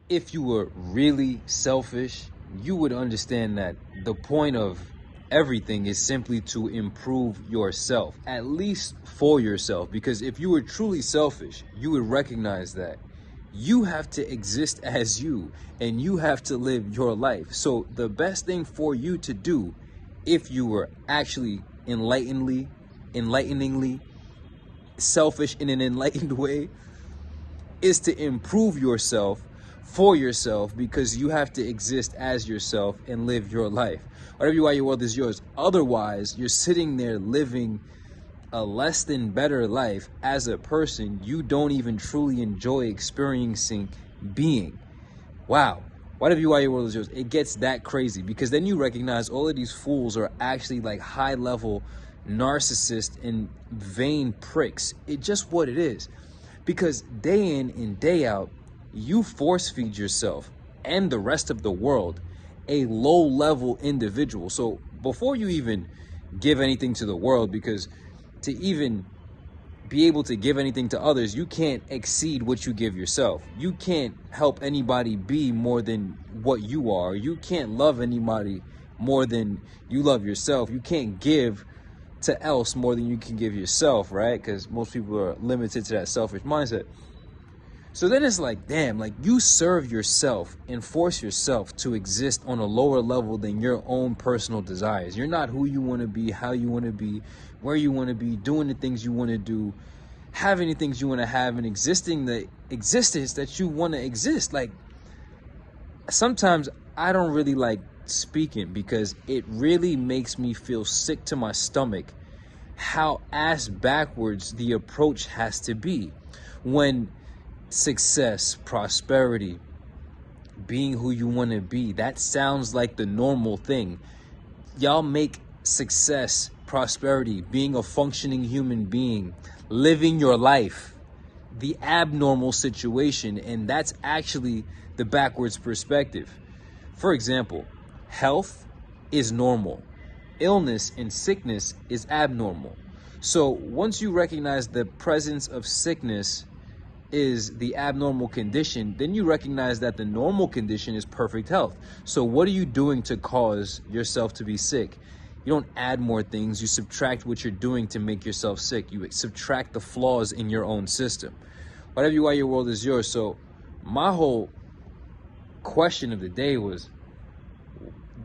if you were really selfish, you would understand that the point of everything is simply to improve yourself, at least for yourself. Because if you were truly selfish, you would recognize that you have to exist as you, and you have to live your life. So the best thing for you to do, if you were actually enlighteningly selfish in an enlightened way, is to improve yourself for yourself, because you have to exist as yourself and live your life. Whatever you are, your world is yours. Otherwise, you're sitting there living a less than better life as a person you don't even truly enjoy experiencing being. Wow. Whatever you are, your world is yours. It gets that crazy, because then you recognize all of these fools are actually like high level narcissists and vain pricks. It's just what it is. Because day in and day out, you force feed yourself and the rest of the world a low level individual. So before you even give anything to the world, because to even be able to give anything to others, you can't exceed what you give yourself. You can't help anybody be more than what you are. You can't love anybody more than you love yourself. You can't give to else more than you can give yourself, right? Because most people are limited to that selfish mindset. So then it's like, damn, like you serve yourself and force yourself to exist on a lower level than your own personal desires. You're not who you want to be, how you want to be, where you want to be, doing the things you want to do, having the things you want to have, and existing the existence that you want to exist. Like, sometimes I don't really like speaking, because it really makes me feel sick to my stomach how ass backwards the approach has to be when success, prosperity, being who you want to be, that sounds like the normal thing. Y'all make success, prosperity, being a functioning human being, living your life, the abnormal situation, and that's actually the backwards perspective. For example, health is normal. Illness and sickness is abnormal. So once you recognize the presence of sickness is the abnormal condition, then you recognize that the normal condition is perfect health. So what are you doing to cause yourself to be sick? You don't add more things. You subtract what you're doing to make yourself sick. You subtract the flaws in your own system. Whatever you are, your world is yours. So my whole question of the day was,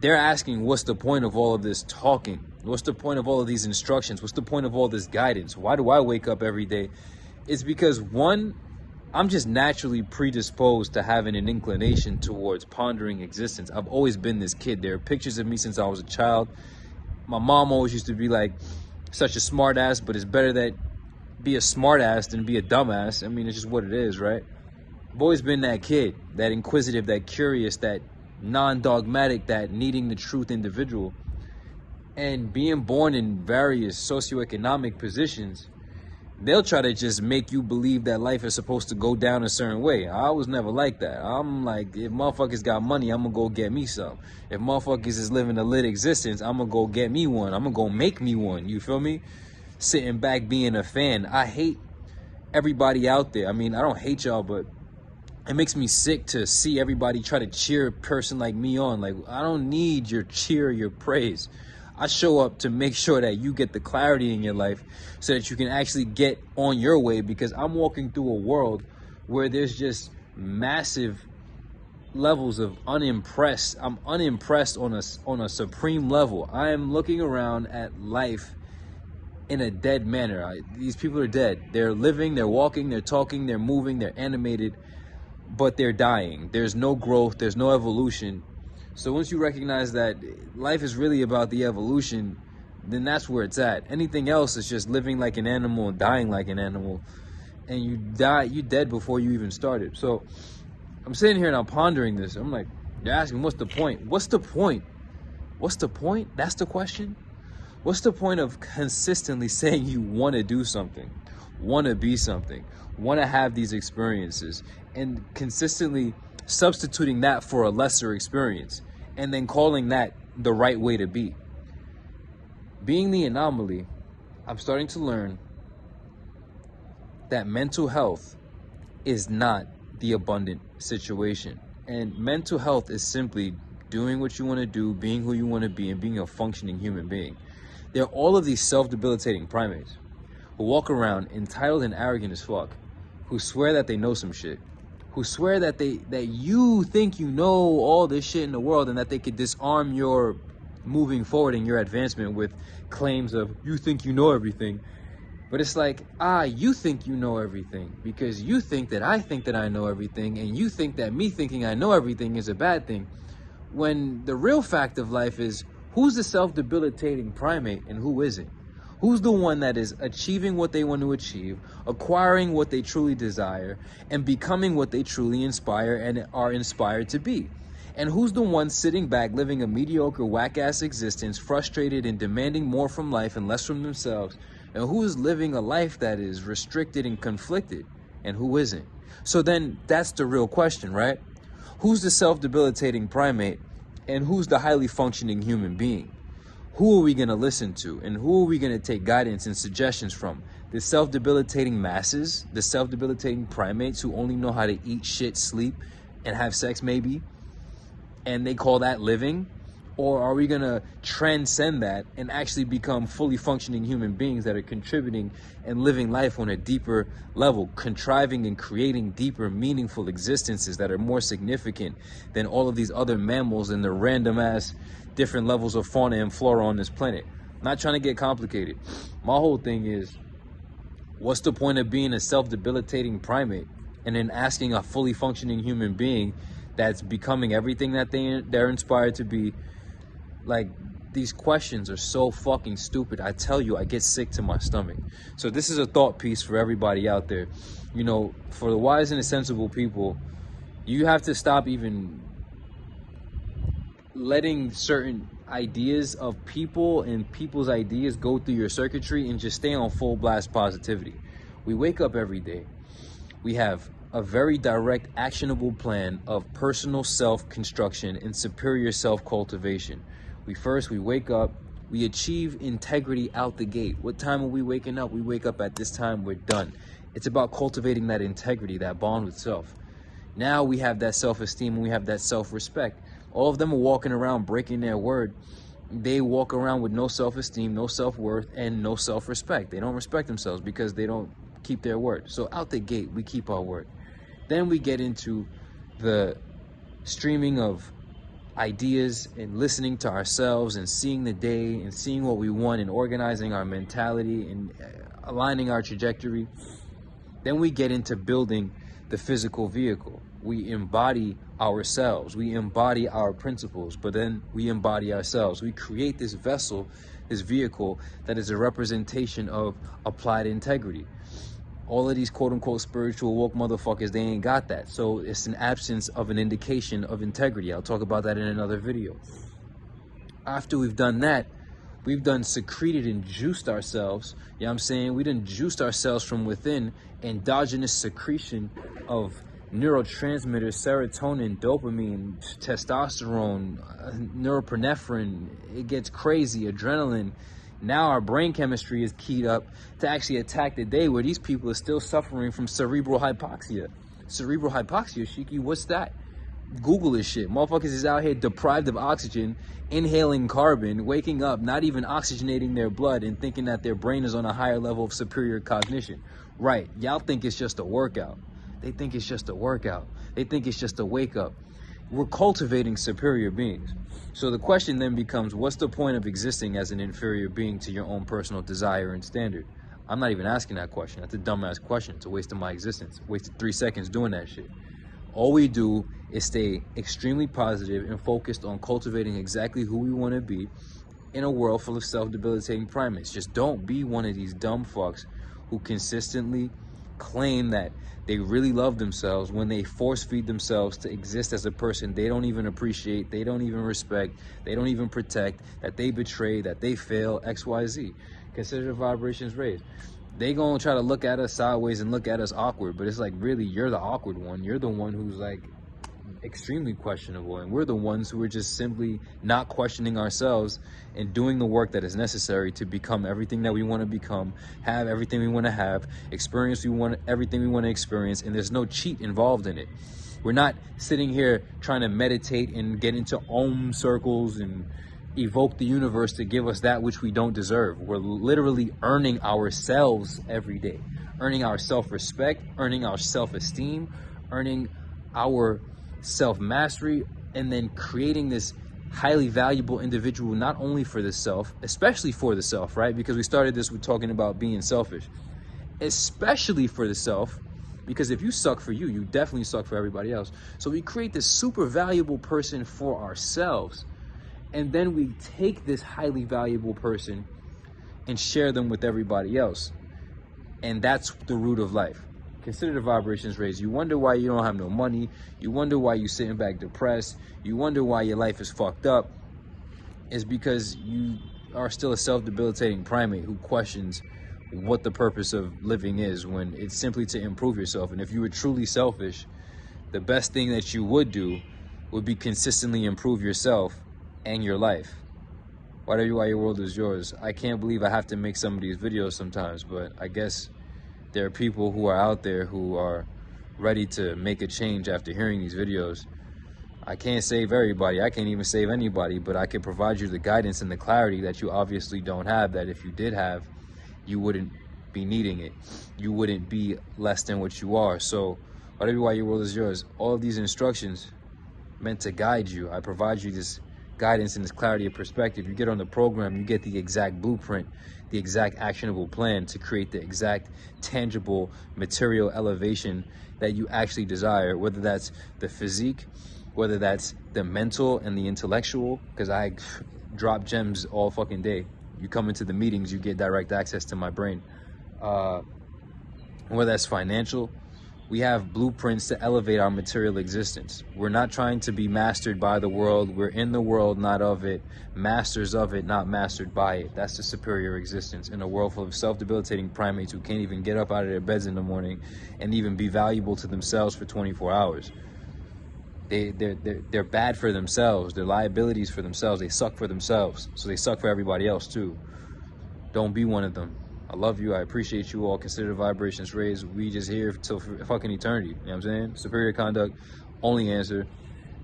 they're asking, what's the point of all of this talking? What's the point of all of these instructions? What's the point of all this guidance? Why do I wake up every day? It's because, one, I'm just naturally predisposed to having an inclination towards pondering existence. I've always been this kid. There are pictures of me since I was a child. My mom always used to be like, such a smart ass, but it's better that be a smart ass than be a dumbass. I mean, it's just what it is, right? I've always been that kid, that inquisitive, that curious, that non-dogmatic, that needing the truth individual. And being born in various socioeconomic positions, they'll try to just make you believe that life is supposed to go down a certain way. I was never like that. I'm like, if motherfuckers got money, I'm gonna go get me some. If motherfuckers is living a lit existence, I'm gonna go get me one. I'm gonna go make me one. You feel me? Sitting back being a fan. I hate everybody out there. I mean, I don't hate y'all, but it makes me sick to see everybody try to cheer a person like me on. Like, I don't need your cheer, your praise. I show up to make sure that you get the clarity in your life so that you can actually get on your way, because I'm walking through a world where there's just massive levels of unimpressed. I'm unimpressed on a supreme level. I am looking around at life in a dead manner. These people are dead. They're living, they're walking, they're talking, they're moving, they're animated, but they're dying. There's no growth, there's no evolution. So once you recognize that life is really about the evolution, then that's where it's at. Anything else is just living like an animal and dying like an animal. And you dead before you even started. So I'm sitting here and I'm pondering this. I'm like, you're asking, what's the point? What's the point? What's the point? That's the question. What's the point of consistently saying you want to do something, want to be something, want to have these experiences, and consistently substituting that for a lesser experience, and then calling that the right way to be? Being the anomaly, I'm starting to learn that mental health is not the abundant situation. And mental health is simply doing what you want to do, being who you want to be, and being a functioning human being. There are all of these self-debilitating primates who walk around entitled and arrogant as fuck, who swear that they know some shit, who swear that you think you know all this shit in the world, and that they could disarm your moving forward in your advancement with claims of you think you know everything. But it's like, you think you know everything because you think that I think that I know everything, and you think that me thinking I know everything is a bad thing. When the real fact of life is, who's the self-debilitating primate and who isn't? Who's the one that is achieving what they want to achieve, acquiring what they truly desire, and becoming what they truly inspire and are inspired to be? And who's the one sitting back, living a mediocre, whack-ass existence, frustrated and demanding more from life and less from themselves? And who is living a life that is restricted and conflicted? And who isn't? So then that's the real question, right? Who's the self-debilitating primate and who's the highly functioning human being? Who are we going to listen to, and who are we going to take guidance and suggestions from? The self-debilitating masses, the self-debilitating primates who only know how to eat, shit, sleep, and have sex maybe, and they call that living? Or are we going to transcend that and actually become fully functioning human beings that are contributing and living life on a deeper level, contriving and creating deeper, meaningful existences that are more significant than all of these other mammals and the random ass different levels of fauna and flora on this planet? I'm not trying to get complicated. My whole thing is, what's the point of being a self-debilitating primate and then asking a fully functioning human being that's becoming everything that they're inspired to be? Like, these questions are so fucking stupid. I tell you, I get sick to my stomach. So this is a thought piece for everybody out there. You know, for the wise and the sensible people, you have to stop even letting certain ideas of people and people's ideas go through your circuitry and just stay on full blast positivity. We wake up every day. We have a very direct, actionable plan of personal self-construction and superior self-cultivation. We wake up, we achieve integrity out the gate. What time are we waking up? We wake up at this time, we're done. It's about cultivating that integrity, that bond with self. Now we have that self-esteem and we have that self-respect. All of them are walking around breaking their word. They walk around with no self-esteem, no self-worth, and no self-respect. They don't respect themselves because they don't keep their word. So out the gate, we keep our word. Then we get into the streaming of ideas and listening to ourselves and seeing the day and seeing what we want and organizing our mentality and aligning our trajectory. Then we get into building the physical vehicle. We embody ourselves. We embody our principles, but then we embody ourselves. We create this vessel, this vehicle that is a representation of applied integrity. All of these quote-unquote spiritual woke motherfuckers, they ain't got that. So it's an absence of an indication of integrity. I'll talk about that in another video. After we've done that, we've done secreted and juiced ourselves. You know what I'm saying? We done juiced ourselves from within, endogenous secretion of neurotransmitters, serotonin, dopamine, testosterone, norepinephrine. It gets crazy, adrenaline. Now our brain chemistry is keyed up to actually attack the day where these people are still suffering from cerebral hypoxia. Cerebral hypoxia, Sheikhy, what's that? Google this shit. Motherfuckers is out here deprived of oxygen, inhaling carbon, waking up, not even oxygenating their blood and thinking that their brain is on a higher level of superior cognition. Right, y'all think it's just a workout. They think it's just a workout. They think it's just a wake up. We're cultivating superior beings. So the question then becomes, what's the point of existing as an inferior being to your own personal desire and standard? I'm not even asking that question. That's a dumbass question. It's a waste of my existence. Wasted 3 seconds doing that shit. All we do is stay extremely positive and focused on cultivating exactly who we want to be in a world full of self-debilitating primates. Just don't be one of these dumb fucks who consistently claim that they really love themselves when they force feed themselves to exist as a person they don't even appreciate, they don't even respect, they don't even protect, that they betray, that they fail, XYZ. Consider the vibrations raised. They gonna try to look at us sideways and look at us awkward, but it's like, really, you're the awkward one. You're the one who's like extremely questionable, and we're the ones who are just simply not questioning ourselves and doing the work that is necessary to become everything that we want to become, have everything we want to have, experience everything we want to experience, and there's no cheat involved in it. We're not sitting here trying to meditate and get into Om circles and evoke the universe to give us that which we don't deserve. We're literally earning ourselves every day, earning our self-respect, earning our self-esteem, earning our self-mastery, and then creating this highly valuable individual, not only for the self, especially for the self, right? Because we started this with talking about being selfish, especially for the self, because if you suck for you, you definitely suck for everybody else. So we create this super valuable person for ourselves, and then we take this highly valuable person and share them with everybody else. And that's the root of life. Consider the vibrations raised. You wonder why you don't have no money. You wonder why you're sitting back depressed. You wonder why your life is fucked up. It's because you are still a self-debilitating primate who questions what the purpose of living is, when it's simply to improve yourself. And if you were truly selfish, the best thing that you would do would be consistently improve yourself and your life. Why your world is yours. I can't believe I have to make some of these videos sometimes, but I guess there are people who are out there who are ready to make a change after hearing these videos. I can't save everybody. I can't even save anybody, but I can provide you the guidance and the clarity that you obviously don't have, that if you did have, you wouldn't be needing it. You wouldn't be less than what you are. So why your world is yours. All of these instructions meant to guide you. I provide you this guidance and this clarity of perspective. You get on the program, you get the exact blueprint, the exact actionable plan to create the exact tangible material elevation that you actually desire, whether that's the physique, whether that's the mental and the intellectual, because I drop gems all fucking day. You come into the meetings, you get direct access to my brain. Whether that's financial, we have blueprints to elevate our material existence. We're not trying to be mastered by the world. We're in the world, not of it. Masters of it, not mastered by it. That's the superior existence in a world full of self-debilitating primates who can't even get up out of their beds in the morning and even be valuable to themselves for 24 hours. They're bad for themselves. They're liabilities for themselves. They suck for themselves. So they suck for everybody else too. Don't be one of them. I love you. I appreciate you all. Consider the vibrations raised. We just here till fucking eternity. You know what I'm saying? Superior conduct, only answer.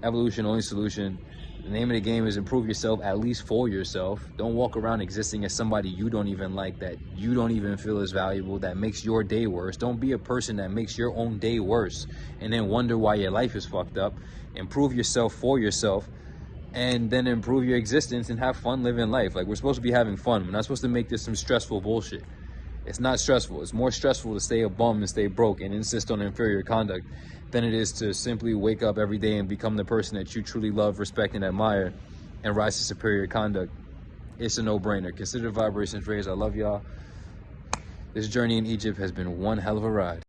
Evolution, only solution. The name of the game is improve yourself, at least for yourself. Don't walk around existing as somebody you don't even like, that you don't even feel is valuable, that makes your day worse. Don't be a person that makes your own day worse and then wonder why your life is fucked up. Improve yourself for yourself, and then improve your existence and have fun living life. Like, we're supposed to be having fun. We're not supposed to make this some stressful bullshit. It's not stressful. It's more stressful to stay a bum and stay broke and insist on inferior conduct than it is to simply wake up every day and become the person that you truly love, respect, and admire, and rise to superior conduct. It's a no-brainer. Consider vibrations raised. I love y'all. This journey in Egypt has been one hell of a ride.